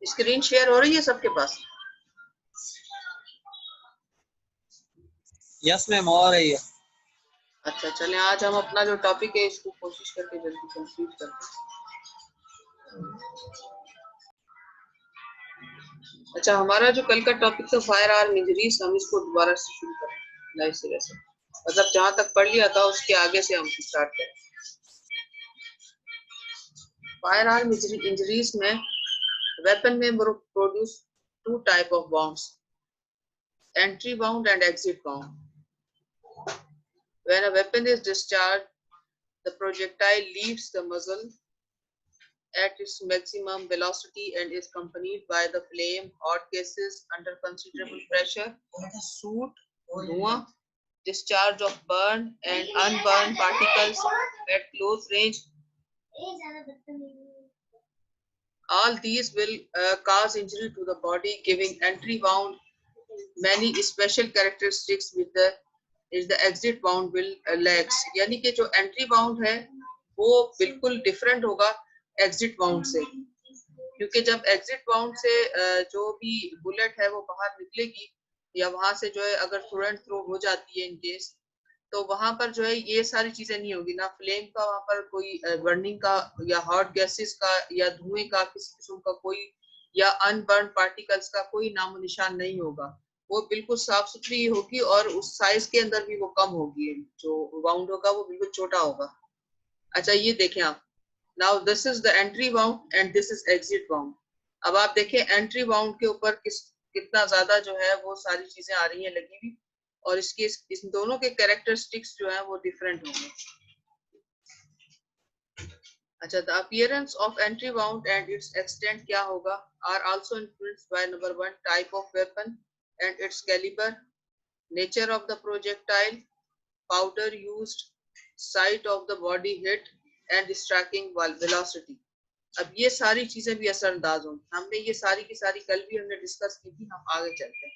Screen share हो रही है सबके पास? यस मैम, हो रही है। अच्छा, चलें आज हम अपना जो टॉपिक है इसको कोशिश करके जल्दी कंप्लीट करते हैं। अच्छा, हमारा जो कल का टॉपिक था फायर आर्म इंजरीज, हम इसको दोबारा से शुरू करें नए सिरे से, मतलब जहां तक पढ़ लिया था उसके आगे से हम स्टार्ट करें। फायर आर्म इंजरीज में वेपन में produce two type of wounds, entry wound and exit wound. When a weapon is discharged, the projectile leaves the muzzle at its maximum velocity and is accompanied by the flame, hot gases under considerable pressure, soot, धुआं, discharge of burned and unburned particles at close range. All these will cause injury to the body, giving entry wound many special characteristics with the exit wound will lacks. यानी कि जो entry wound है वो बिल्कुल different होगा exit wound से, क्योंकि जब exit wound से जो भी बुलेट है वो बाहर निकलेगी या वहां से जो है अगर थ्रो एंड थ्रो हो जाती है इन केस, तो वहां पर जो है ये सारी चीजें नहीं होगी, ना फ्लेम का वहां पर कोई बर्निंग का या हॉट गैसेस का या धुएं का किसी किस्म का कोई या अनबर्न पार्टिकल्स का कोई नामो निशान नहीं होगा। वो बिल्कुल साफ सुथरी होगी और उस साइज के अंदर भी वो कम होगी, जो वाउंड होगा वो बिल्कुल छोटा होगा। अच्छा, ये देखें आप, now this is the entry wound and this is exit wound. अब आप देखें एंट्री वाउंड के ऊपर कितना ज्यादा जो है वो सारी चीजें आ रही हैं लगी हुई, और इसके इस दोनों के कैरेक्टरिस्टिक्स जो है वो डिफरेंट होंगे। अच्छा, the appearance of entry wound and its extent क्या होगा are also influenced by number 1 type of weapon and its caliber, nature of the projectile, powder used, site of the body hit and striking velocity. अब ये सारी चीजें भी असरअंदाज होंगी। हमने ये सारी की सारी कल भी हमने डिस्कस की थी, हम आगे चलते हैं।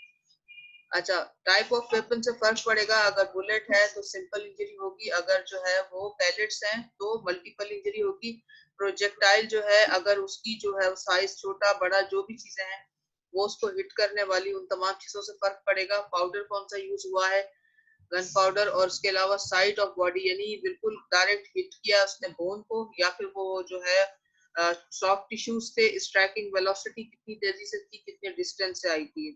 अच्छा, टाइप ऑफ वेपन से फर्क पड़ेगा। अगर बुलेट है तो सिंपल इंजरी होगी, अगर जो है वो पैलेट्स हैं तो मल्टीपल इंजरी होगी। प्रोजेक्टाइल जो है अगर उसकी जो है साइज छोटा बड़ा जो भी चीजें हैं वो उसको हिट करने वाली, उन तमाम चीजों से फर्क पड़ेगा। पाउडर कौन सा यूज हुआ है, गन पाउडर, और उसके अलावा साइट ऑफ बॉडी यानी बिल्कुल डायरेक्ट हिट किया उसने बोन को या फिर वो जो है सॉफ्ट टिश्यूज थे, स्ट्राइकिंग वेलोसिटी कितनी तेजी से थी, कितने डिस्टेंस से आई थी।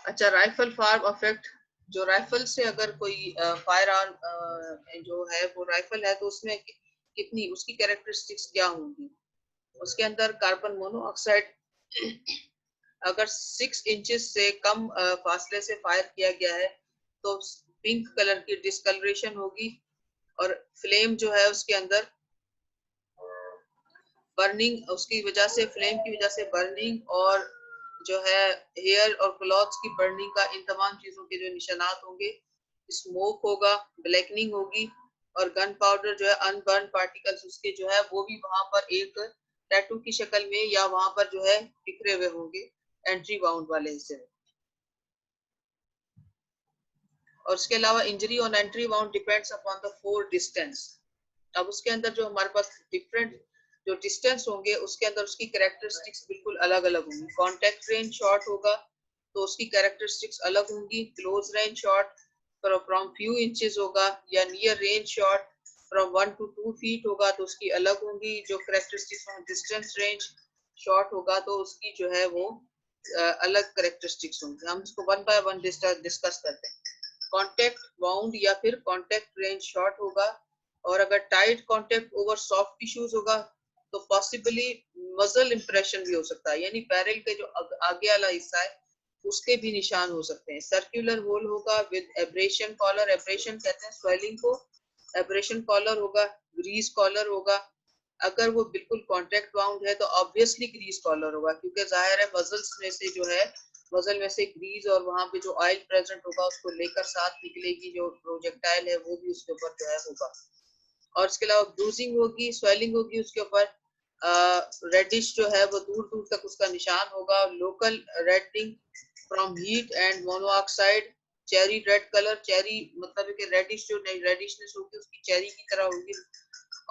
अच्छा, राइफल फार्म अफेक्ट, जो राइफल से अगर कोई फायर आर्म जो है वो राइफल है तो उसमें कितनी उसकी कैरेक्टरिस्टिक्स क्या होंगी। उसके अंदर कार्बन मोनोऑक्साइड अगर 6 इंचेस से कम फासले से फायर किया गया है तो पिंक कलर की डिस्कलरेशन होगी, और फ्लेम जो है उसके अंदर बर्निंग, उसकी वजह से फ्लेम की वजह से बर्निंग और जो है हेयर और क्लॉथ्स की बर्निंग का, इन तमाम चीजों के जो निशानात होंगे, स्मोक होगा, ब्लैकनिंग होगी, और गन पाउडर जो है अनबर्न पार्टिकल्स उसके जो है वो भी वहां पर एक टैटू की शक्ल में या वहां पर जो है बिखरे हुए होंगे एंट्री बाउंड वाले हिस्से में। और उसके अलावा injury on entry bound depends upon the 4 distance. अब उसके अंदर जो हमारे पास डिफरेंट जो डिस्टेंस होंगे उसके अंदर उसकी कैरेक्टरिस्टिक्स बिल्कुल अलग अलग होंगी। कॉन्टेक्ट रेंज शॉट होगा तो उसकी कैरेक्टरिस्टिक्स अलग होंगी। Close range shot from few inches होगा, या near range shot from 1 to 2 feet होगा तो उसकी अलग होंगी जो कैरेक्टरिस्टिक्स। डिस्टेंस रेंज शॉट होगा तो उसकी जो है वो अलग कैरेक्टरिस्टिक्स होंगी। हम इसको वन बाय वन डिस्कस करते हैं। कॉन्टेक्ट वाउंड या फिर कॉन्टेक्ट रेंज शॉट होगा, और अगर tight contact over soft tissues होगा तो पॉसिबली मसल इंप्रेशन भी हो सकता है, यानी पैरेल के जो आगे वाला हिस्सा है उसके भी निशान हो सकते हैं। सर्कुलर होल होगा विद एब्रेशन कॉलर, एब्रेशन कहते हैं स्वेलिंग को, एब्रेशन कॉलर होगा, ग्रीस कॉलर होगा। अगर वो बिल्कुल कॉन्टेक्ट वाउंड है तो ऑब्वियसली ग्रीस कॉलर होगा, क्योंकि जाहिर है मसल्स में से जो है मसल में से ग्रीस और वहां पे जो ऑयल प्रेजेंट होगा उसको लेकर साथ निकलेगी, जो प्रोजेक्टाइल है वो भी उसके ऊपर जो है होगा। और इसके अलावा ब्रूजिंग होगी, स्वेलिंग होगी उसके ऊपर, रेडिश जो है वो दूर दूर तक उसका निशान होगा। Local reddening from heat and monoxide, cherry red colour, cherry मतलब है कि रेडिश जो रेडिशनेस होगी उसकी चेरी की तरह होगी।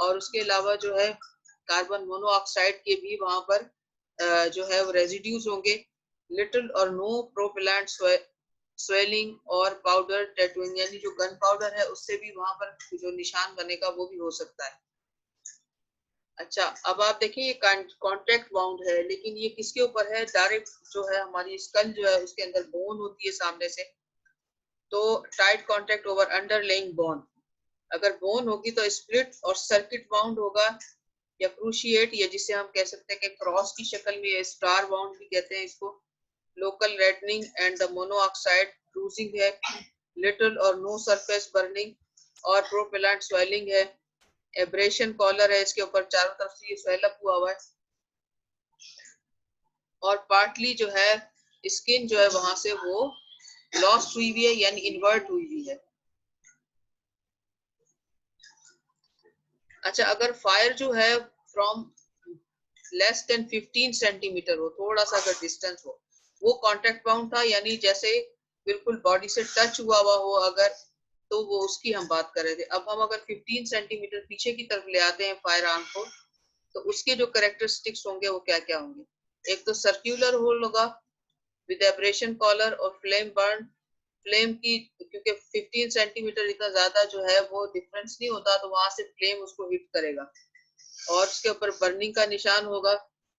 और उसके अलावा जो है कार्बन मोनोऑक्साइड के भी वहां पर जो है वो रेजिड्यूज होंगे। लिटिल और नो प्रोपेलेंट स्वेलिंग और पाउडर टैटूइंग, यानी जो गन पाउडर है उससे भी वहां पर जो निशान बनेगा वो भी हो सकता है। अच्छा, अब आप देखिए ये कॉन्ट्रैक्ट बाउंड है, लेकिन ये किसके ऊपर है? डायरेक्ट जो है हमारी स्कल जो है उसके अंदर बोन होती है सामने से, तो tight contact over underlying bone. अगर बोन होगी तो स्प्लिट और सर्किट बाउंड होगा या क्रूशिएट, या जिसे हम कह सकते हैं कि क्रॉस की शक्ल में, स्टार बाउंड भी कहते हैं इसको। Local reddening and the monoxide cruising है। लिटिल और नो सरफेस बर्निंग और प्रोपेलेंट स्वेलिंग है। एब्रेशन कॉलर है, इसके ऊपर चारों तरफ से ये स्वेल अप हुआ है, और पार्टली जो है स्किन जो है वहां से वो लॉस्ट हुई हुई है, यानी इन्वर्ट हुई हुई है। अच्छा, अगर फायर जो है फ्रॉम लेस देन 15 सेंटीमीटर हो, थोड़ा सा अगर डिस्टेंस हो, वो कॉन्टेक्ट बाउंड था, यानी जैसे बिल्कुल बॉडी से टच हुआ हो अगर, तो वो उसकी हम बात कर रहे थे। अब हम अगर 15 सेंटीमीटर पीछे की तरफ ले आते हैं फायर आर्म को, तो उसके जो कैरेक्टरिस्टिक्स होंगे वो क्या क्या होंगे? एक तो सर्क्यूलर होल होगा विद एब्रेशन कॉलर और फ्लेम बर्न। फ्लेम की, क्योंकि 15 सेंटीमीटर इतना ज्यादा जो है वो डिफरेंस नहीं होता, तो वहां से फ्लेम उसको हिट करेगा, और उसके ऊपर बर्निंग का निशान होगा,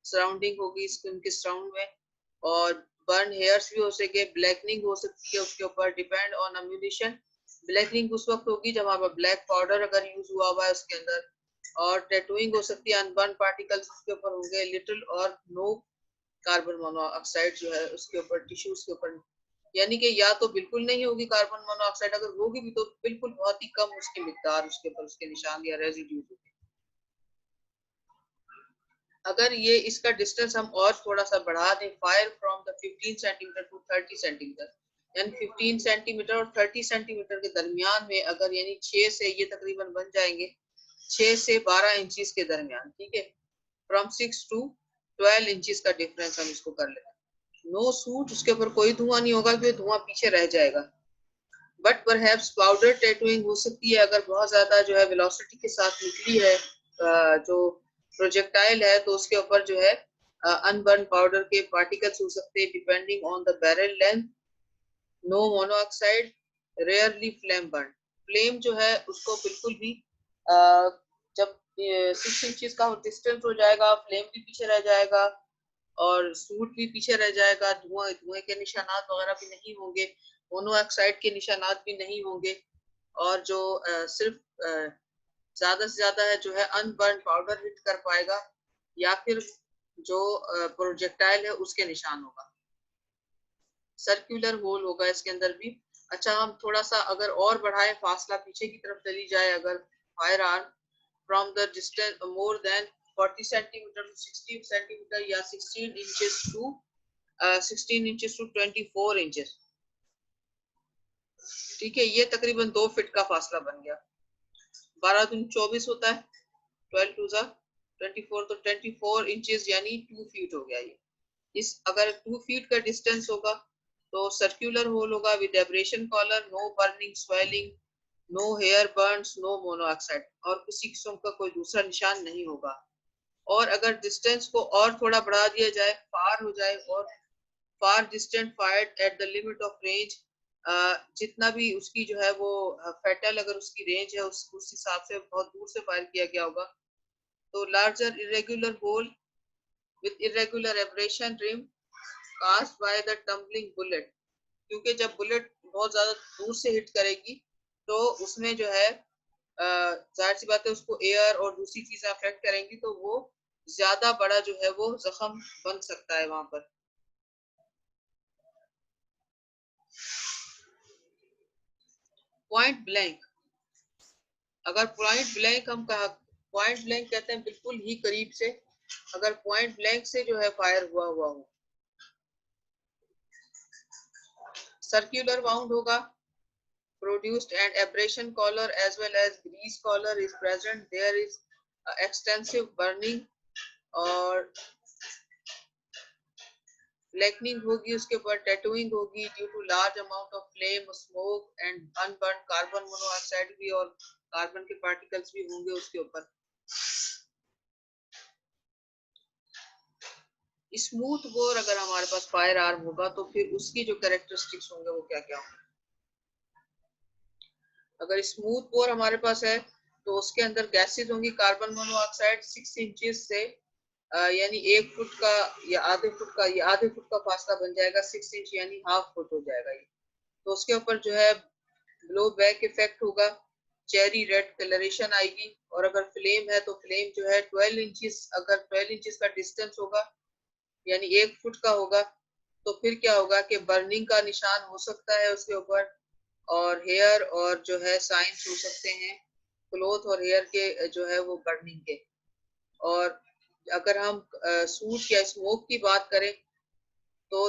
सराउंडिंग होगी स्किन के सराउंड में, और बर्न हेयर्स भी हो सके, ब्लैकनिंग हो सकती है उसके ऊपर, डिपेंड ऑन अम्यूनिशन। ब्लैकनिंग उस वक्त होगी जब वहां पर ब्लैक पाउडर अगर यूज हुआ हुआ है उसके अंदर, और टैटूइंग हो सकती है, अनबर्न पार्टिकल्स उसके ऊपर होंगे, लिटिल और नो कार्बन मोनोऑक्साइड जो है उसके ऊपर, टिश्यूज के ऊपर, यानी कि या तो बिल्कुल नहीं होगी कार्बन मोनोऑक्साइड, अगर होगी भी तो बिल्कुल बहुत ही कम उसकी मिकदार उसके ऊपर उसके निशान या रेजिड्यूज होंगे। अगर ये इसका डिस्टेंस हम और थोड़ा सा बढ़ा दें, fire from the 15 centimetre to 30 centimetre, यानी 15 सेंटीमीटर और 30 सेंटीमीटर के दरमियान में अगर, यानी 6 से ये तकरीबन बन जाएंगे 6 से 12 इंचेस के दरमियान, ठीक है, फ्रॉम 6 टू 12 इंचेस का डिफरेंस हम इसको कर लेते हैं। नो सूट, उसके ऊपर कोई धुआं नहीं होगा क्योंकि धुआं पीछे रह जाएगा। बट परहैप्स पाउडर टैटूइंग हो सकती है, अगर बहुत ज्यादा जो है वेलोसिटी के साथ निकली है जो प्रोजेक्टाइल है, तो उसके ऊपर जो है अनबर्न पाउडर के पार्टिकल्स हो सकते हैं, depending on the barrel length. No monoxide, rarely flame burn. Flame जो है उसको बिल्कुल भी जब 6 इंचेस का डिस्टेंस हो जाएगा, फ्लेम भी पीछे रह जाएगा और सूट भी पीछे रह जाएगा, धुआं धुएं के निशानात वगैरह भी नहीं होंगे, मोनोऑक्साइड के निशानात भी नहीं होंगे, और जो सिर्फ ज्यादा से ज्यादा है जो है अनबर्न पाउडर हिट कर पाएगा, या फिर जो प्रोजेक्टाइल है उसके निशान होगा। सर्कुलर होल होगा इसके अंदर भी। अच्छा, हम थोड़ा सा अगर और बढ़ाए, फासला पीछे की तरफ चली जाए अगर firearm from the distance more than 40 centimetre to 60 centimetre या 16 इंचेस टू 24 इंचेस, ठीक है, ये तकरीबन 2 फीट का फासला बन गया। 12 दूनी 24 होता है, 12 टू 24, तो 24 इंचेस यानी 2 फीट हो गया ये। इस अगर 2 फीट का डिस्टेंस होगा तो सर्कुलर होल होगा with abrasion collar, no burning swelling, no hair burns, no monoxide, और किसी किस्म का कोई दूसरा निशान नहीं होगा। और अगर डिस्टेंस को और थोड़ा बढ़ा दिया जाए, फार हो जाए, और far distant fired at the limit of range, जितना भी उसकी जो है वो फेटल अगर उसकी रेंज है उस हिसाब से बहुत दूर से फायर किया गया होगा, तो larger irregular hole with irregular abrasion rim caused by the tumbling bullet, क्योंकि जब बुलेट बहुत ज्यादा दूर से हिट करेगी तो उसमें जो है जाहिर सी बात है उसको एयर और दूसरी चीजें अफेक्ट करेंगी, तो वो ज्यादा बड़ा जो है वो जख्म बन सकता है वहां पर। पॉइंट ब्लैंक, अगर पॉइंट ब्लैंक हम कहा, पॉइंट ब्लैंक कहते हैं बिल्कुल ही करीब से, अगर पॉइंट ब्लैंक से जो है फायर हुआ हो। सर्कुलर वाउंड होगा, produced and abrasion color as well as grease color is present, there is extensive burning और ब्लैकनिंग होगी, उसके ऊपर टैटूइंग होगी due to large amount of flame, smoke and unburnt carbon monoxide भी और कार्बन के particles भी होंगे उसके ऊपर। स्मूथ बोर अगर हमारे पास फायर आर्म होगा तो फिर उसकी जो कैरेक्टरिस्टिक्स होंगे वो क्या क्या होंगे? अगर स्मूथ बोर हमारे पास है तो उसके अंदर गैसेज होंगी कार्बन मोनोऑक्साइड 6 इंचेस से यानी 1 फुट का या आधे फुट का फासला बन जाएगा, 6 इंच यानी हाफ फुट हो जाएगा ये। तो उसके ऊपर जो है ब्लो बैक इफेक्ट होगा, चेरी रेड कलरेशन आएगी, और अगर फ्लेम है तो फ्लेम जो है 12 इंचेस, अगर 12 इंचेस का डिस्टेंस होगा यानी 1 फुट का होगा तो फिर क्या होगा कि बर्निंग का निशान हो सकता है उसके ऊपर, और हेयर और जो है साइंस हो सकते हैं क्लोथ और हेयर के जो है वो बर्निंग के। और अगर हम सूट या स्मोक की बात करें तो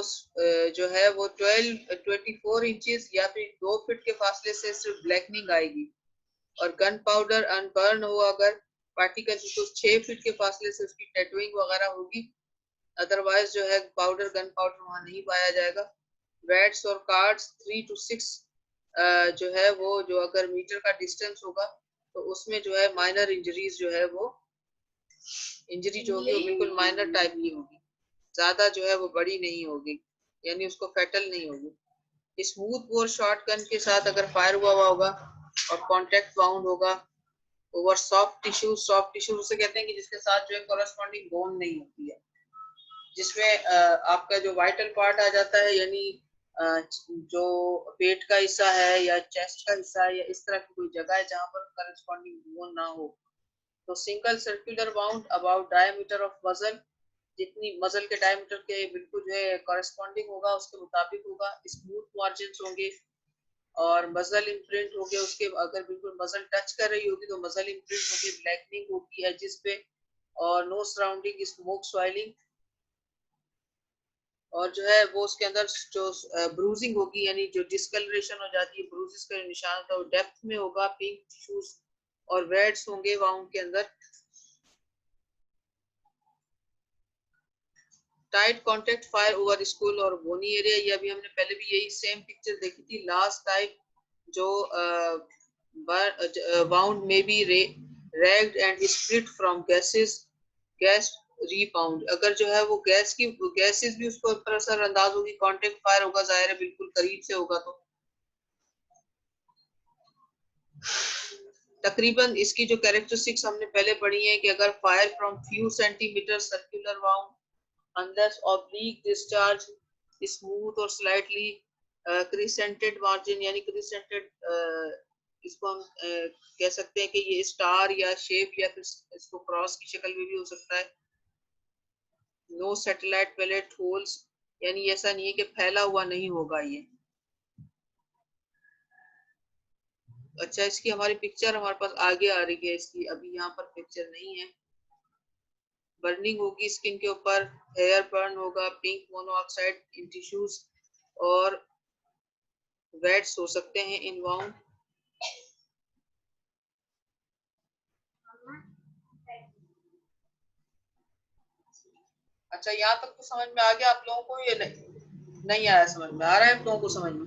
जो है वो 24 इंचेस या फिर 2 फीट के फासले से सिर्फ ब्लैकनिंग आएगी, और गन पाउडर अनबर्न हो अगर पार्टिकल तो 6 फीट के फासले से उसकी टैटूइंग वगैरह होगी, अदरवाइज जो है पाउडर गन पाउडर वहां नहीं पाया जाएगा। वैट्स और कार्ड्स 3 to 6 जो है वो जो अगर मीटर का डिस्टेंस होगा तो उसमें जो है माइनर इंजरीज जो है वो इंजरी जो होगी वो बिल्कुल माइनर टाइप की होगी, ज्यादा जो है वो बड़ी नहीं होगी, यानी उसको फैटल नहीं होगी। स्मूथ बोर शॉटगन के साथ अगर फायर हुआ होगा और कॉन्टेक्ट बाउंड होगा ओवर सॉफ्ट टिश्यू उसे कहते हैं कि जिसके साथ जो है कॉरेस्पॉन्डिंग बोन नहीं होती है, जिसमें आपका जो वाइटल पार्ट आ जाता है, यानी जो पेट का हिस्सा है या चेस्ट का हिस्सा है या इस तरह की कोई जगह है जहां पर कॉरेस्पॉन्डिंग बोन ना हो। तो single circular bound about diameter of muscle, जितनी मसल के डायमीटर के बिल्कुल जो है कॉरेस्पॉन्डिंग होगा उसके मुताबिक होगा। स्मूथ मार्जिन होंगे और मसल इम्प्रिंट हो गया, उसके अगर बिल्कुल मसल टच कर रही होगी तो मसल इम्प्रिंट होगी, ब्लैकनिंग होगी एजेस पे, और नो सराउंडिंग स्मोक सॉइलिंग, और जो है वो उसके अंदर जो ब्रूजिंग होगी यानी जो डिस्कलरेशन हो जाती है, ब्रूजेस का निशान था वो डेप्थ में होगा, पिंक टिश्यूज और वेड्स होंगे वाउंड के अंदर। Tight contact fire over school और बोनी एरिया, ये अभी हमने पहले भी यही सेम पिक्चर देखी थी। लास्ट टाइप जो वाउंड में be ragged and split from gases, gas rebound, अगर जो है वो गैसेस भी उसको ऊपर असर अंदाज होगी, कांटेक्ट फायर होगा, जाहिर है बिल्कुल करीब से होगा तो तकरीबन इसकी जो कैरेक्टरिस्टिक्स हमने पहले पढ़ी है कि अगर fire from few centimetre circular wound unless oblique discharge, smooth और slightly crescented margin, यानी crescented इसको हम कह सकते हैं कि ये स्टार या शेप या फिर इसको क्रॉस की शक्ल में भी हो सकता है। नो सैटेलाइट पैलेट होल्स, यानी ऐसा नहीं है कि फैला हुआ नहीं होगा ये। अच्छा, इसकी हमारी पिक्चर हमारे पास आगे आ रही है, इसकी अभी यहाँ पर पिक्चर नहीं है। बर्निंग होगी स्किन के ऊपर, हेयर बर्न होगा, पिंक मोनोऑक्साइड इन टिश्यूज, और वेट्स हो सकते हैं इन वाउंड। अच्छा, यहाँ तक तो समझ में आ गया आप लोगों को? ये नहीं आया समझ में? आ रहा है आप लोगों को समझ में?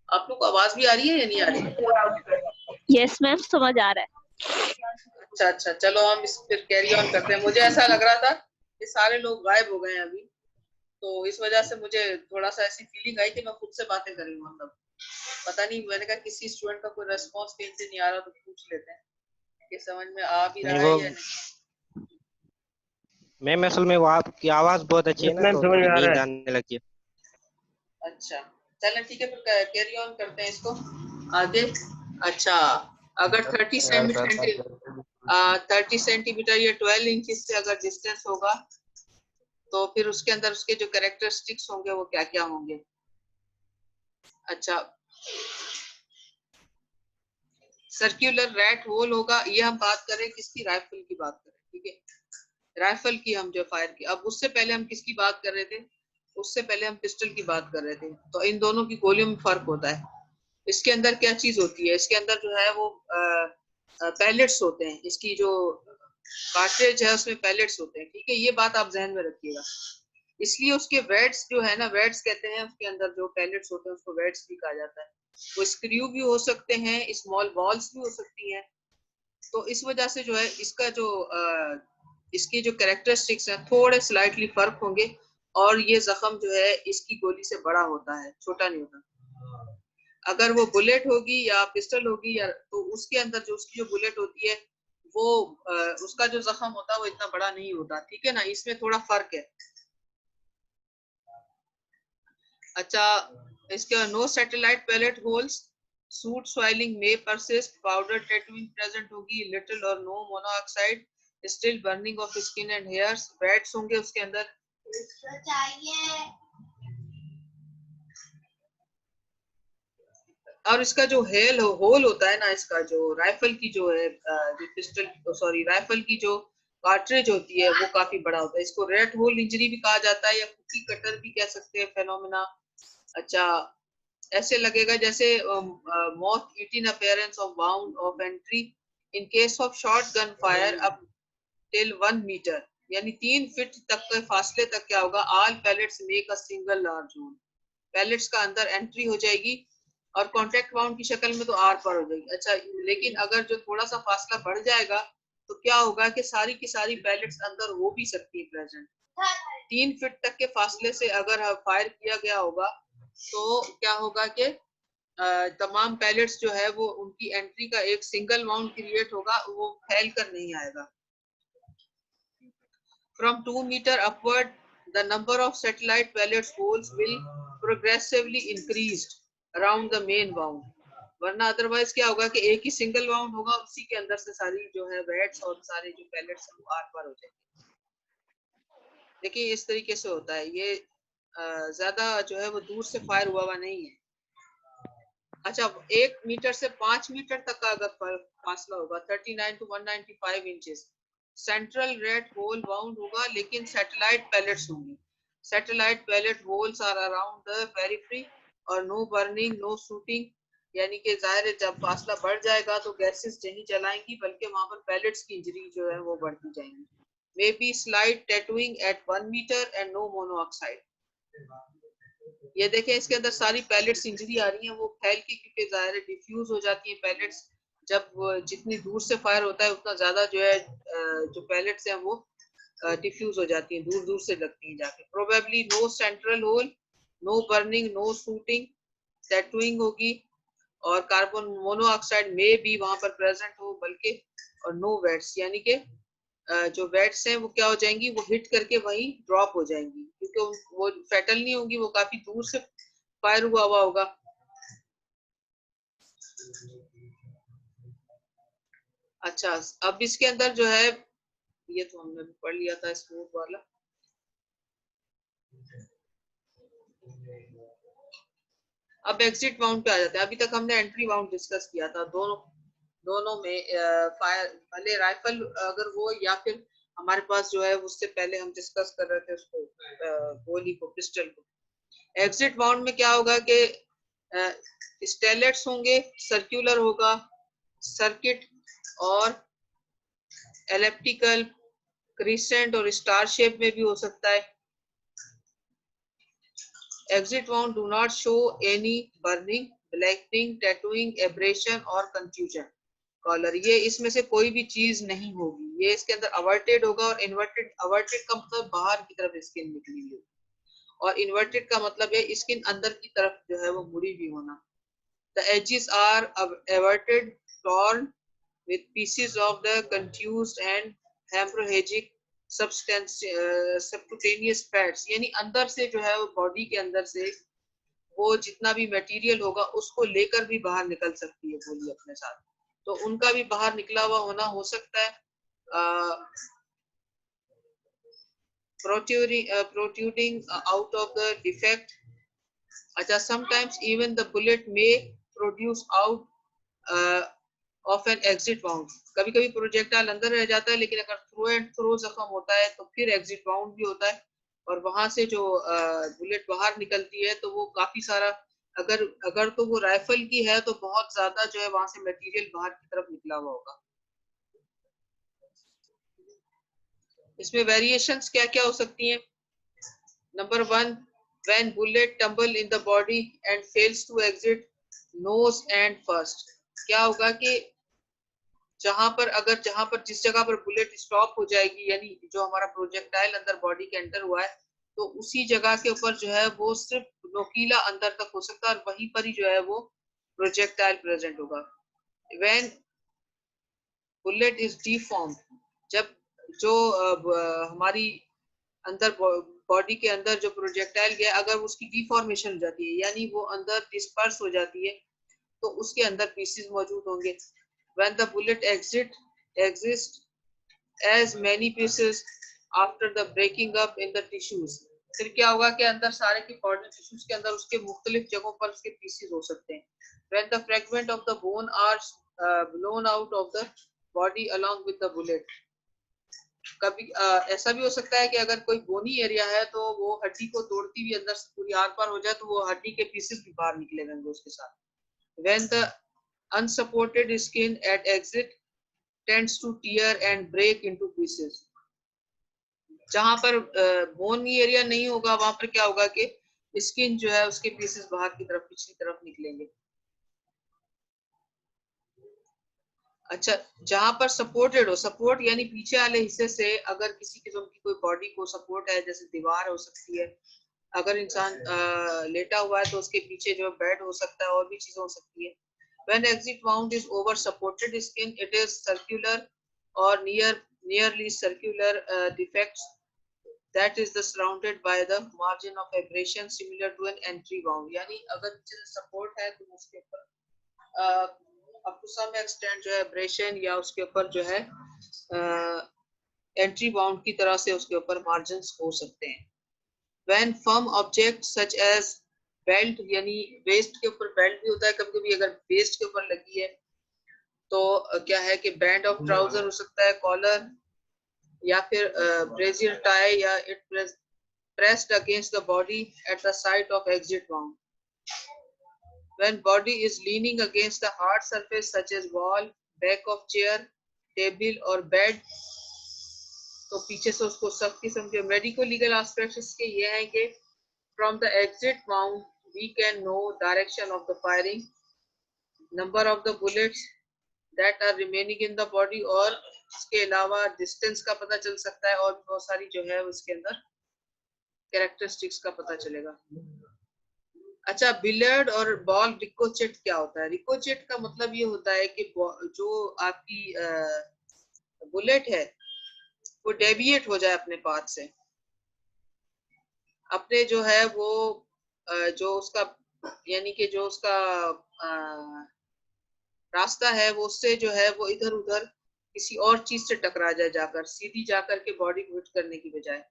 आप लोग को आवाज भी आ रही है या नहीं आ रही है? यस मैम, समझ आ रहा है। अच्छा अच्छा, चलो हम इस फिर कैरी ऑन करते हैं। मुझे ऐसा लग रहा था कि सारे लोग गायब हो गए हैं अभी, तो इस वजह से मुझे थोड़ा सा ऐसी फीलिंग आई कि मैं खुद से बातें कर रही हूँ। मतलब पता नहीं, मैंने कहा किसी स्टूडेंट का कोई रेस्पॉन्स कहीं से नहीं आ रहा तो पूछ लेते हैं कि समझ में आ भी रहा है या नहीं। मैम असल में वो आपकी आवाज बहुत अच्छी है ना, तो थोड़ी नींद आने लगी है। अच्छा चलें, ठीक है, फिर कैरी ऑन करते हैं इसको आगे। अच्छा, अगर 30 सेंटीमीटर या 12 इंच से अगर डिस्टेंस होगा तो फिर उसके अंदर उसके जो कैरेक्टरिस्टिक्स होंगे वो क्या क्या होंगे? अच्छा, सर्कुलर रैट होल होगा। ये हम बात करें किसकी? राइफल की बात करें, ठीक है, राइफल की हम जो फायर की। अब उससे पहले हम किसकी बात कर रहे थे? उससे पहले हम पिस्टल की बात कर रहे थे। तो इन दोनों की गोलियों में फर्क होता है। इसके अंदर क्या चीज होती है? इसके अंदर जो है वो पैलेट्स होते हैं। इसकी जो कार्ट्रिज है उसमें पैलेट्स होते हैं, ठीक है, ये बात आप जहन में रखिएगा। इसलिए उसके वेट्स जो है ना, वेट्स कहते हैं, उसके अंदर जो पैलेट्स होते हैं उसको वेट्स भी कहा जाता है। वो स्क्रू भी हो सकते हैं, स्मॉल बॉल्स भी हो सकती हैं। तो इस वजह से जो है इसका जो इसकी जो कैरेक्टरिस्टिक्स हैं थोड़े स्लाइटली फर्क होंगे, और ये जख्म जो है इसकी गोली से बड़ा होता है, छोटा नहीं होता। अगर वो बुलेट होगी या पिस्टल होगी या तो उसके अंदर जो उसकी जो बुलेट होती है वो उसका जो जख्म होता है वो इतना बड़ा नहीं होता, ठीक है ना, इसमें थोड़ा फर्क है। अच्छा, इसके no satellite pellet holes, soot swelling में परसिस्ट, पाउडर टैटूइंग प्रेजेंट होगी, लिटिल और no monoxide, still burning of skin and hairs, बैट्स होंगे उसके अंदर। और इसका जो होल होता है ना, इसका जो राइफल की जो है जो पिस्टल सॉरी राइफल की जो कार्ट्रिज होती है वो काफी बड़ा होता है। इसको रेड होल इंजरी भी कहा जाता है या कुकी कटर भी कह सकते हैं फेनोमेना। अच्छा, ऐसे लगेगा जैसे moth eating appearance of wound of entry in case of short gun fire up till 1 metre, यानी 3 फीट तक के फासले तक क्या होगा, all pellets make a single large hole, pellets का अंदर एंट्री हो जाएगी और कॉन्टैक्ट वाउंड की शक्ल में तो आर पार हो जाएगी। अच्छा, लेकिन अगर जो थोड़ा सा फासला बढ़ जाएगा तो क्या होगा कि सारी की सारी पैलेट्स अंदर हो भी सकती है प्रेजेंट। 3 फीट तक के फासले से अगर फायर किया गया होगा तो क्या होगा कि तमाम पैलेट्स जो है वो उनकी एंट्री का एक सिंगल वाउंड क्रिएट होगा, वो फैल कर नहीं आएगा। From 2 meter upward, the number of satellite pellets holes will progressively increased around the main wound. वरना अदरवाइज क्या होगा कि एक ही सिंगल वाउंड होगा, उसी के अंदर से सारी जो है बैट्स और सारे जो पैलेट्स हैं वो आर पार हो जाएंगे। देखिए इस तरीके से होता है ये, ज्यादा जो है वो दूर से फायर हुआ नहीं है। अच्छा, 1 मीटर से 5 मीटर तक का अगर फासला होगा 39 to 195 inches, central red hole wound होगा लेकिन सैटेलाइट पैलेट्स होंगी। Satellite pellet holes are around the periphery और नो बर्निंग नो शूटिंग, यानी कि जाहिर है जब फासला बढ़ जाएगा तो गैसेस नहीं चलाएंगी बल्कि वहां पर पैलेट्स की इंजरी जो है वो बढ़ती जाएंगी। May be slight tattooing at 1 metre and no monoxide. ये देखें इसके अंदर सारी पैलेट्स इंजरी आ रही हैं, वो फैल के क्योंकि जाहिर है डिफ्यूज हो जाती है पैलेट्स, जब जितनी दूर से फायर होता है उतना ज्यादा जो है जो पैलेट्स हैं वो डिफ्यूज हो जाती हैं, दूर दूर से लगती हैं जाके। Probably no central hole, no burning no shooting, tattooing होगी और कार्बन मोनोऑक्साइड में भी वहां पर प्रेजेंट हो बल्कि, और नो वेट्स, यानी कि जो वेट्स हैं वो क्या हो जाएंगी, वो हिट करके वहीं ड्रॉप हो जाएंगी क्योंकि वो फैटल नहीं होंगी, वो काफी दूर से फायर हुआ होगा। अच्छा, अब इसके अंदर जो है ये तो हमने पढ़ लिया था स्मूथ वाला। अब एग्जिट वाउंड पे आ जाते हैं। अभी तक हमने एंट्री वाउंड डिस्कस किया था, दोनों में फायर भले राइफल अगर हो या फिर हमारे पास जो है उससे पहले हम डिस्कस कर रहे थे उसको गोली को, पिस्टल को। एग्जिट वाउंड में क्या होगा कि स्टेलेट्स होंगे, सर्कुलर होगा, सर्किट और एलिप्टिकल, क्रिसेंट और स्टार शेप में भी हो सकता है। Exit wound do not show any burning, blackening, tattooing, abrasion और contusion. कॉलर, ये इसमें से कोई भी चीज नहीं होगी, ये इसके अंदर अवर्टेड होगा और इन्वर्टेड, अवर्टेड का मतलब बाहर की तरफ स्किन निकली हुई और इन्वर्टेड का मतलब है स्किन अंदर की तरफ जो है वो मुड़ी भी होना। The edges are averted, torn with pieces of the contused and hemorrhagic subcutaneous fats, यानी अंदर से जो है वो बॉडी के अंदर से वो जितना भी मटेरियल होगा उसको लेकर भी बाहर निकल सकती है गोली अपने साथ, तो उनका भी बाहर निकला हुआ होना हो सकता है। protruding out of the defect. अच्छा, sometimes even the bullet may produce out of an exit wound. कभी कभी प्रोजेक्टाइल अंदर रह जाता है लेकिन अगर थ्रो एंड थ्रो जख्म होता है तो फिर एग्जिट वाउंड भी होता है और वहां से जो बुलेट बाहर निकलती है तो वो काफी सारा, अगर तो वो राइफल की है तो बहुत ज्यादा जो है वहां से मटेरियल बाहर की तरफ निकला हुआ होगा। इसमें वेरिएशंस क्या क्या हो सकती हैं। Number 1, when bullet tumble in the body and fails to exit nose and first, क्या होगा कि जहां पर जिस जगह पर बुलेट स्टॉप हो जाएगी, यानी जो हमारा प्रोजेक्टाइल अंदर बॉडी के एंटर हुआ है, तो उसी जगह के ऊपर जो है वो सिर्फ नोकीला अंदर तक हो सकता है और वहीं पर ही जो है वो प्रोजेक्टाइल प्रेजेंट होगा। व्हेन बुलेट इज डिफॉर्म्ड, जब जो हमारी अंदर बॉडी के अंदर जो प्रोजेक्टाइल गया, अगर उसकी डिफॉर्मेशन हो जाती है यानी वो अंदर डिस्पर्स हो जाती है, तो उसके अंदर पीसेस मौजूद होंगे। When the bullet exist as many pieces after the breaking up in the tissues, फिर क्या होगा कि अंदर सारे की बॉडी टिश्यूज के अंदर उसके मुख्तलिफ जगहों पर उसके पीसेस हो सकते हैं। When the fragment of the bone are blown out of the body along with the bullet, कभी ऐसा भी हो सकता है कि अगर कोई बोनी एरिया है तो वो हड्डी को तोड़ती हुई अंदर से पूरी आर पार हो जाए, तो वो हड्डी के पीसेस भी बाहर निकले होंगे उसके साथ। When the unsupported skin at exit tends to tear and break into pieces, जहां पर बोनी एरिया नहीं होगा वहां पर क्या होगा कि स्किन जो है उसके पीसेस बाहर की तरफ पिछली तरफ निकलेंगे। अच्छा, जहां पर सपोर्टेड हो, सपोर्ट यानी पीछे वाले हिस्से से अगर किसी किस्म की कोई बॉडी को सपोर्ट है, जैसे दीवार हो सकती है, अगर इंसान लेटा हुआ है तो उसके पीछे जो बेड हो सकता है और भी चीजें हो सकती है। When exit wound is over supported skin, it is circular or nearly circular defects that is the surrounded by the margin of abrasion similar to an entry wound, यानी अगर सपोर्ट है तो उसके ऊपर up to some extent जो है abrasion या उसके ऊपर जो है एंट्री बाउंड की तरह से उसके ऊपर मार्जिन्स हो सकते हैं। When firm objects such as belt, यानी वेस्ट के ऊपर बेल्ट भी होता है कभी कभी, अगर वेस्ट के ऊपर लगी है तो क्या है कि बैंड ऑफ ट्राउजर हो सकता है, कॉलर या फिर ब्रेजियर टाई, या it pressed against the body at the site of exit wound. When body is leaning against the hard surface such as wall, back of chair, table or bed, तो पीछे से उसको सख्त किस्म के मेडिको लीगल एस्पेक्ट्स इसके ये हैं कि from the exit wound we can know direction of the firing, number of the bullets that are remaining in the body, और इसके अलावा डिस्टेंस का पता चल सकता है और बहुत सारी जो है उसके अंदर कैरेक्टरिस्टिक्स का पता चलेगा। अच्छा, बिलियर्ड और बॉल रिकोचेट क्या होता है? रिकोचेट का मतलब ये होता है कि जो आपकी बुलेट है वो डेविएट हो जाए अपने पाथ से, अपने जो है वो जो उसका यानी कि जो उसका रास्ता है वो उससे जो है वो इधर उधर किसी और चीज से टकरा जाए, जाकर सीधी जाकर के बॉडी को हिट करने की बजाय।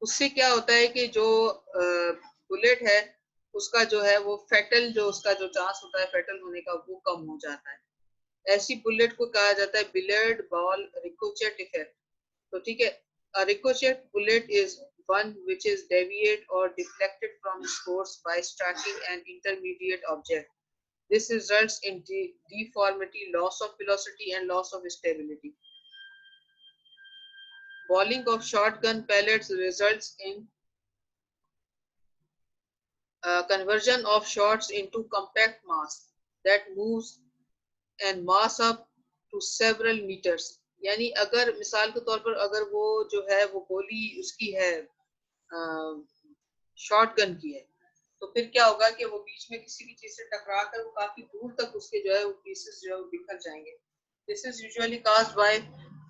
उससे क्या होता है कि जो बुलेट है उसका जो है वो फेटल, जो उसका जो चांस होता है फेटल होने का, वो कम हो जाता है। ऐसी बुलेट को कहा जाता है बिलियर्ड बॉल रिकोचेट इफेक्ट। तो ठीक है, a ricochet bullet is one which is deviate or deflected from its course by striking an intermediate object. This results in deformity, loss of velocity and loss of stability. Balling of shotgun pellets results in conversion of shots into compact mass that moves and mass up to several meters. यानी अगर मिसाल के तौर पर अगर वो जो है वो गोली उसकी है शॉटगन की है, तो फिर क्या होगा कि वो बीच में किसी भी चीज से टकरा कर वो काफी दूर तक उसके जो है वो पीसेस जो है वो बिखर जाएंगे। This is usually caused by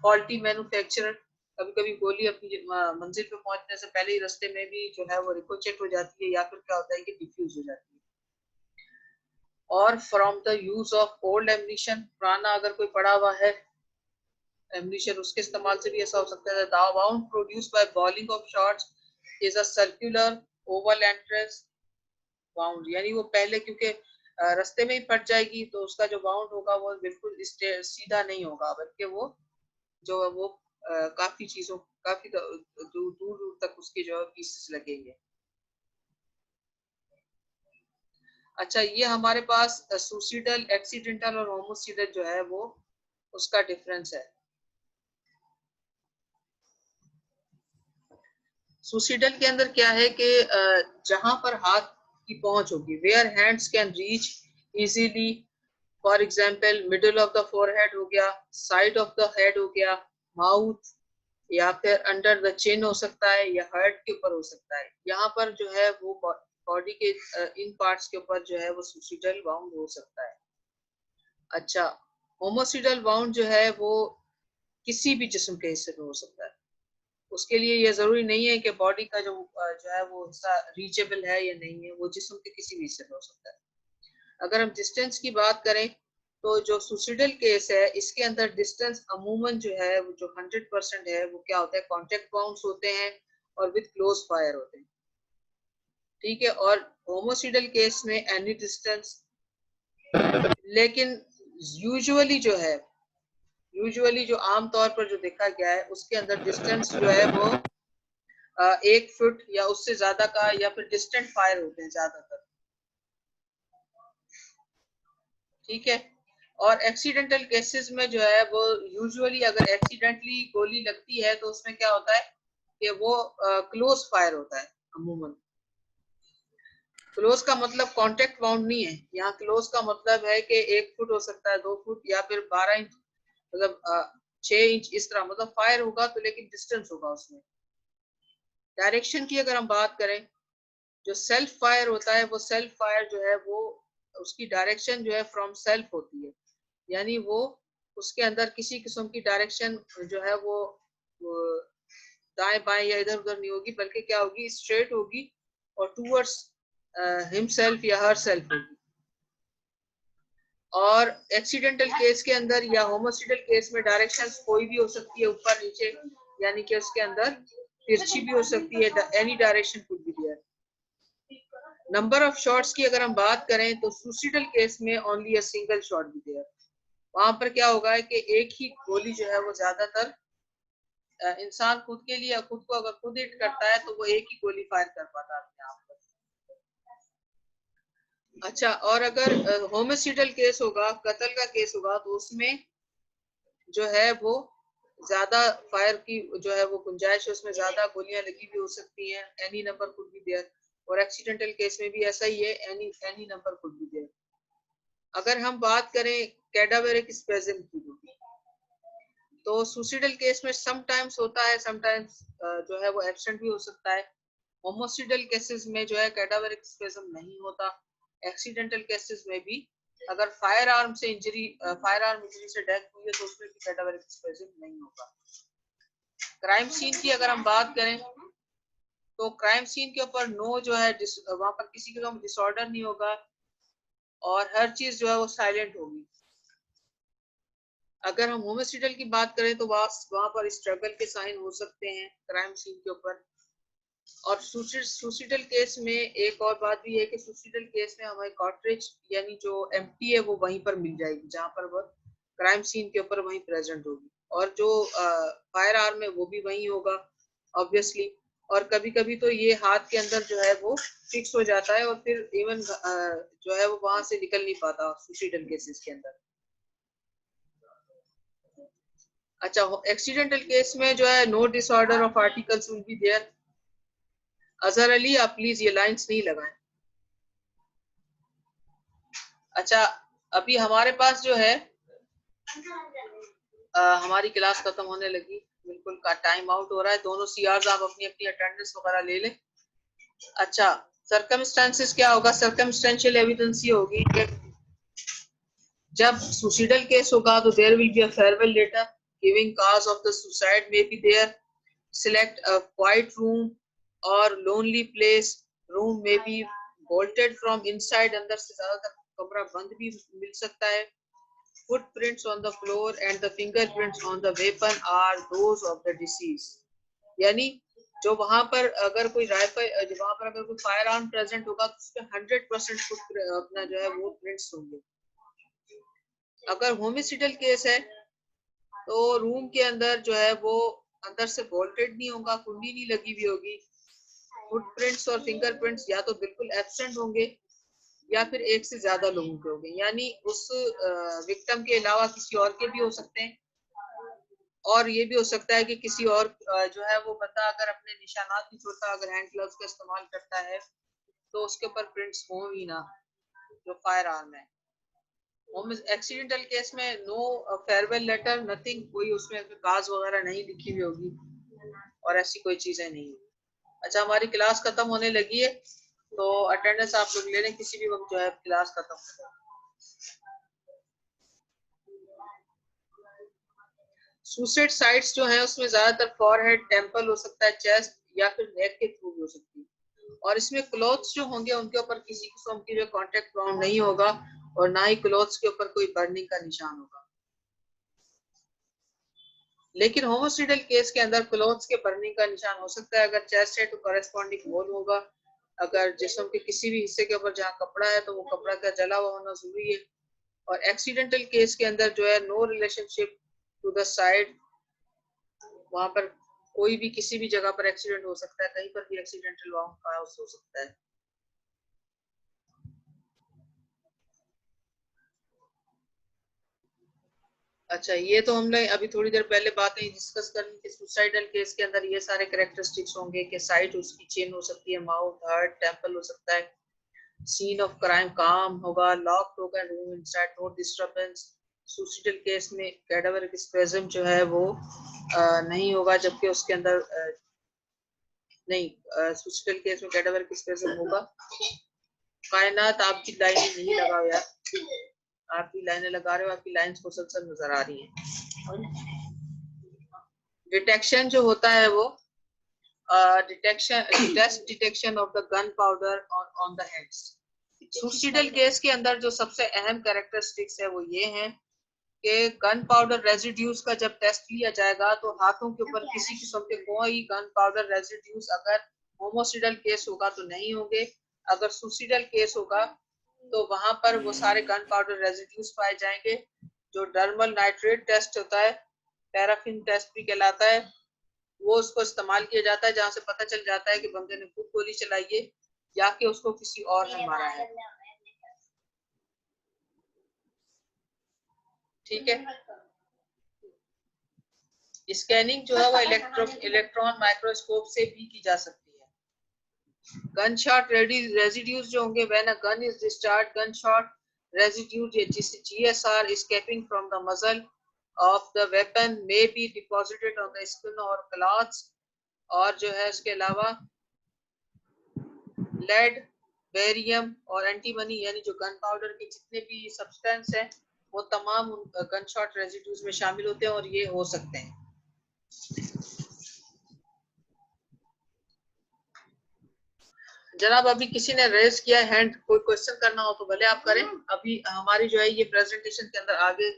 faulty manufacturer. कभी कभी गोली अपनी मंजिल पे पहुंचने से पहले ही रास्ते में भी जो है वो रिकोचेट हो जाती है, या फिर क्या होता है कि डिफ्यूज हो जाती है। और from the use of old ammunition, पुराना अगर कोई पड़ा हुआ है एम्यूनिशन, उसके इस्तेमाल से भी ऐसा हो सकता है। The wound produced by bowling of shots is a circular Oval entrance wound, यानी वो पहले क्योंकि रास्ते में ही फट जाएगी तो उसका जो वाउंड होगा वो बिल्कुल सीधा नहीं होगा, बल्कि वो जो है वो काफी चीजों काफी दूर दूर तक उसके जो है पीसेस लगेंगे। अच्छा, ये हमारे पास सुसाइडल, एक्सीडेंटल और होमोसाइडल जो है वो उसका डिफरेंस है। सुसाइडल के अंदर क्या है कि जहां पर हाथ की पहुंच होगी, where hands can reach easily for example middle of the forehead हो गया, साइड ऑफ द हेड हो गया, माउथ, या फिर अंडर द चिन हो सकता है, या हार्ट के ऊपर हो सकता है। यहाँ पर जो है वो बॉडी के इन पार्ट्स के ऊपर जो है वो सुसीडल वाउंड हो सकता है। अच्छा, होमोसीडल वाउंड जो है वो किसी भी जिस्म के हिस्से में हो सकता है। उसके लिए ये जरूरी नहीं है कि बॉडी का जो है वो हिस्सा रीचेबल है या नहीं है, वो जिस्म के किसी भी हिस्से में हो सकता है। अगर हम डिस्टेंस की बात करें तो जो सुसीडल केस है इसके अंदर डिस्टेंस अमूमन जो है वो जो 100% है वो क्या होता है, कॉन्टेक्ट बाउंड्स होते हैं और विद क्लोज फायर होते हैं, ठीक है। और होमोसीडल केस में एनी डिस्टेंस, लेकिन यूजुअली जो आमतौर पर जो देखा गया है उसके अंदर डिस्टेंस जो है वो 1 फुट या उससे ज्यादा का या फिर डिस्टेंट फायर होते हैं ज्यादातर, ठीक है। और एक्सीडेंटल केसेस में जो है वो यूजुअली अगर एक्सीडेंटली गोली लगती है तो उसमें क्या होता है कि वो क्लोज फायर होता है अमूमन। क्लोज का मतलब कांटेक्ट बाउंड नहीं है, यहाँ क्लोज का मतलब है कि 1 फुट हो सकता है, 2 फुट या फिर 12 इंच, मतलब 6 इंच, इस तरह, मतलब फायर होगा तो लेकिन डिस्टेंस होगा उसमें। डायरेक्शन की अगर हम बात करें, जो सेल्फ फायर होता है वो सेल्फ फायर जो है वो उसकी डायरेक्शन जो है फ्रॉम सेल्फ होती है, यानी वो उसके अंदर किसी किस्म की डायरेक्शन जो है वो दाएं बाएं या इधर उधर नहीं होगी, बल्कि क्या होगी, स्ट्रेट होगी और टूवर्ड्स हिमसेल्फ या हर सेल्फ होगी। और एक्सीडेंटल केस के अंदर या होमोसीडल केस में डायरेक्शंस कोई भी हो सकती है, ऊपर नीचे, यानी कि उसके अंदर तिरछी भी हो सकती है, any direction could be there. Number of shots की अगर हम बात करें तो सुसाइडल केस में only a single shot be there. वहां पर क्या होगा है कि एक ही गोली जो है वो ज्यादातर इंसान खुद के लिए, खुद को अगर खुद हिट करता है तो वो एक ही गोली फायर कर पाता है अपने आप पर। अच्छा, और अगर होमिसाइडल केस होगा, कत्ल का केस होगा, तो उसमें जो है वो ज्यादा फायर की जो है वो गुंजाइश है, उसमें ज्यादा गोलियां लगी भी हो सकती हैं, any number could be there. और एक्सीडेंटल केस में भी ऐसा ही है, any number could be there. अगर हम बात करें कैडावेरिक स्पेज़म की, तो सुसाइडल केस में समटाइम्स होता है, समटाइम्स जो है वो एब्सेंट भी हो सकता है। होमोसिडल केसेस में जो है कैडावेरिक स्पेज़म नहीं होता। एक्सीडेंटल केसेस में भी अगर फायर आर्म इंजरी से डेथ हुई है तो उसमें भी कैडावेरिक स्पेज़म नहीं होगा। क्राइम सीन की अगर हम बात करें तो क्राइम सीन के ऊपर नो जो है वहां पर किसी का डिसऑर्डर नहीं होगा और हर चीज जो है वो साइलेंट होगी। अगर हम होमिसाइडल की बात करें तो वहां पर स्ट्रगल के साइन हो सकते हैं क्राइम सीन के ऊपर। और सुसाइडल केस में एक और बात भी है कि सुसाइडल केस में हमें कार्ट्रिज यानी जो एम्प्टी है वो वहीं पर मिल जाएगी, जहां पर वो क्राइम सीन के ऊपर वहीं प्रेजेंट होगी, और जो फायर आर्म है वो भी वहीं होगा ऑब्वियसली। और कभी कभी तो ये हाथ के अंदर जो है वो फिक्स हो जाता है और फिर इवन जो है वो वहां से निकल नहीं पाता सुसाइडल केसेस के अंदर। अच्छा, एक्सीडेंटल केस में जो है no disorder of articles will be there. Azhar Ali, आप प्लीज ये लाइंस नहीं लगाएं। अच्छा, अभी हमारे पास जो है हमारी क्लास खत्म होने लगी, बिल्कुल का टाइम आउट हो रहा है। दोनों सीआर्स आप अपनी अपनी अटेंडेंस वगैरह ले लें। अच्छा, सर्कमस्टेंसेस क्या होगा, सर्कमस्टेंशियल एविडेंस ये होगी कि जब सुसाइडल केस होगा तो there will be a farewell letter giving cause of the suicide may be there. Select a quiet room और लोनली प्लेस। रूम में बी बोल्टेड फ्रॉम इनसाइड, अंदर से ज्यादातर कमरा बंद भी मिल सकता है। Footprints on the floor and the fingerprints on the weapon are those of the deceased. यानी जो वहां पर अगर कोई राइफल, वहां पर अगर कोई फायर आर्म प्रेजेंट होगा तो उसके 100% अपना जो है वो प्रिंट्स होंगे। अगर होमिसाइडल केस है तो रूम के अंदर जो है वो अंदर से बोल्टेड नहीं होगा, कुंडी नहीं लगी हुई होगी। फुटप्रिंट्स और फिंगरप्रिंट्स या तो बिल्कुल एब्सेंट होंगे या फिर एक से ज्यादा लोगों के होंगे, यानी उस विक्टिम के अलावा किसी और के भी हो सकते हैं। और ये भी हो सकता है कि किसी और जो है वो बंदा अगर अपने निशानात नहीं छोड़ता, अगर हैंड ग्लव्स का इस्तेमाल करता है तो उसके ऊपर प्रिंट्स हों ही ना, जो फायर आर्म है। एक्सीडेंटल केस में नो फेयरवेल लेटर नथिंग, कोई उसमें काज वगैरह नहीं लिखी हुई होगी और ऐसी कोई चीजें नहीं होगी। अच्छा, हमारी क्लास खत्म होने लगी है, तो अटेंडेंस आप लोग ले लें, किसी भी वक्त जो है क्लास खत्म हो जाए। सुसाइड साइट्स जो है उसमें ज्यादातर फॉरहेड, टेम्पल हो सकता है, चेस्ट या फिर नेक के थ्रू भी हो सकती है। और इसमें क्लोथ्स जो होंगे उनके ऊपर किसी किस्म की जो कॉन्टेक्ट बाउंड नहीं होगा और ना ही क्लोथ्स के ऊपर कोई बर्निंग का निशान होगा। लेकिन होमोसिडल केस के अंदर क्लोथ्स के बर्निंग का निशान हो सकता है। अगर चेस्ट है तो कॉरेस्पॉन्डिंग होल होगा। अगर जिस्म के किसी भी हिस्से के ऊपर जहाँ कपड़ा है तो वो कपड़ा का जला हुआ होना जरूरी है। और एक्सीडेंटल केस के अंदर जो है no relationship to the side, वहां पर कोई भी किसी भी जगह पर एक्सीडेंट हो सकता है, कहीं पर भी एक्सीडेंटल काज हो सकता है। अच्छा, ये तो हमने अभी थोड़ी देर पहले बातें डिस्कस कर ली कि सुसाइडल केस के अंदर ये सारे कैरेक्टरिस्टिक्स होंगे कि साइट उसकी चेन हो सकती है, माउथ, हार्ट, टेम्पल हो सकता है, सीन ऑफ क्राइम काम होगा, लॉक्ड होगा room inside, no disturbance. Suicidal case में कैडावरिक स्पेज़म जो है वो नहीं होगा, जबकि उसके अंदर नहीं, सुसाइडल केस में कैडावरिक स्पेज़म होगा। कायनात आपकी लाइन नहीं लगा हुआ, आपकी लाइनें लगा रहे हो, आपकी लाइंस मुसलसल नजर आ रही हैं। डिटेक्शन जो होता है वो detection of the gun powder on the hands. Suicidal case के अंदर जो सबसे अहम कैरेक्टरिस्टिक्स है वो ये हैं कि गन पाउडर रेजिड्यूज का जब टेस्ट लिया जाएगा तो हाथों के ऊपर किसी किस्म के कोई गन पाउडर रेजिड्यूज अगर होमोसिडल केस होगा तो नहीं होंगे। अगर सुसाइडल केस होगा तो वहां पर वो सारे गन पाउडर रेजिड्यूज पाए जाएंगे। जो डर्मल नाइट्रेट टेस्ट होता है, पैराफिन टेस्ट भी कहलाता है, वो उसको इस्तेमाल किया जाता है जहां से पता चल जाता है कि बंदे ने खुद गोली चलाई है या कि उसको किसी और ने मारा है। ठीक है। स्कैनिंग जो है वो इलेक्ट्रॉन माइक्रोस्कोप से भी की जा सकती है। गन शॉट रेजिड्यूज जो होंगे, when a gun is discharge, gun shot residues जिससे GSR escaping from the muzzle of the weapon may be deposited on the skin or cloths। और जो है इसके अलावा लेड, बेरियम और एंटीमनी यानी जो गन पाउडर के जितने भी सब्सटेंस हैं वो तमाम गन शॉट रेजिड्यूज में शामिल होते हैं और ये हो सकते हैं। जनाब, अभी किसी ने रेज किया हैंड, कोई क्वेश्चन करना हो तो भले आप करें। अभी हमारी जो है ये प्रेजेंटेशन के अंदर आगे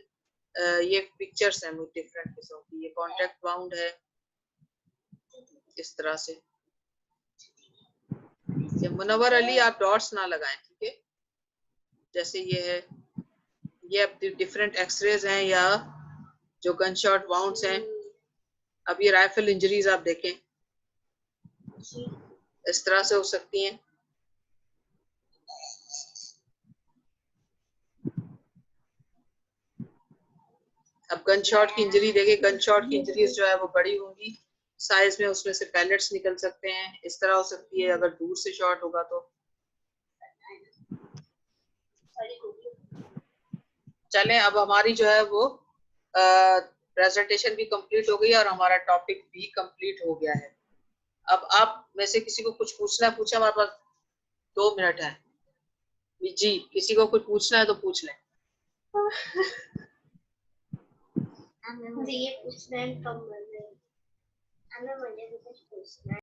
ये पिक्चर्स हैं डिफरेंट किस्म की, ये कॉन्टेक्ट बाउंड है इस तरह से। मुनव्वर अली, आप डॉट्स ना लगाएं, ठीक है। जैसे ये है, ये अब डिफरेंट एक्सरेज हैं या जो गन शॉट वाउंड्स हैं। अब ये राइफल इंजरीज आप देखें, इस तरह से हो सकती हैं। अब गन शॉट की इंजरी देखें, गन शॉट की इंजरीज जो है वो बड़ी होंगी साइज में, उसमें से पैलेट्स निकल सकते हैं, इस तरह हो सकती है। अगर दूर से शॉट होगा तो चलें। अब हमारी जो है वो प्रेजेंटेशन भी कंप्लीट हो गई और हमारा टॉपिक भी कंप्लीट हो गया है। अब आप में से किसी को कुछ पूछना है, पूछे, हमारे पास 2 मिनट है जी। किसी को कुछ पूछना है तो पूछ लें। मुझे ये पूछना है, कब मुझे भी कुछ पूछना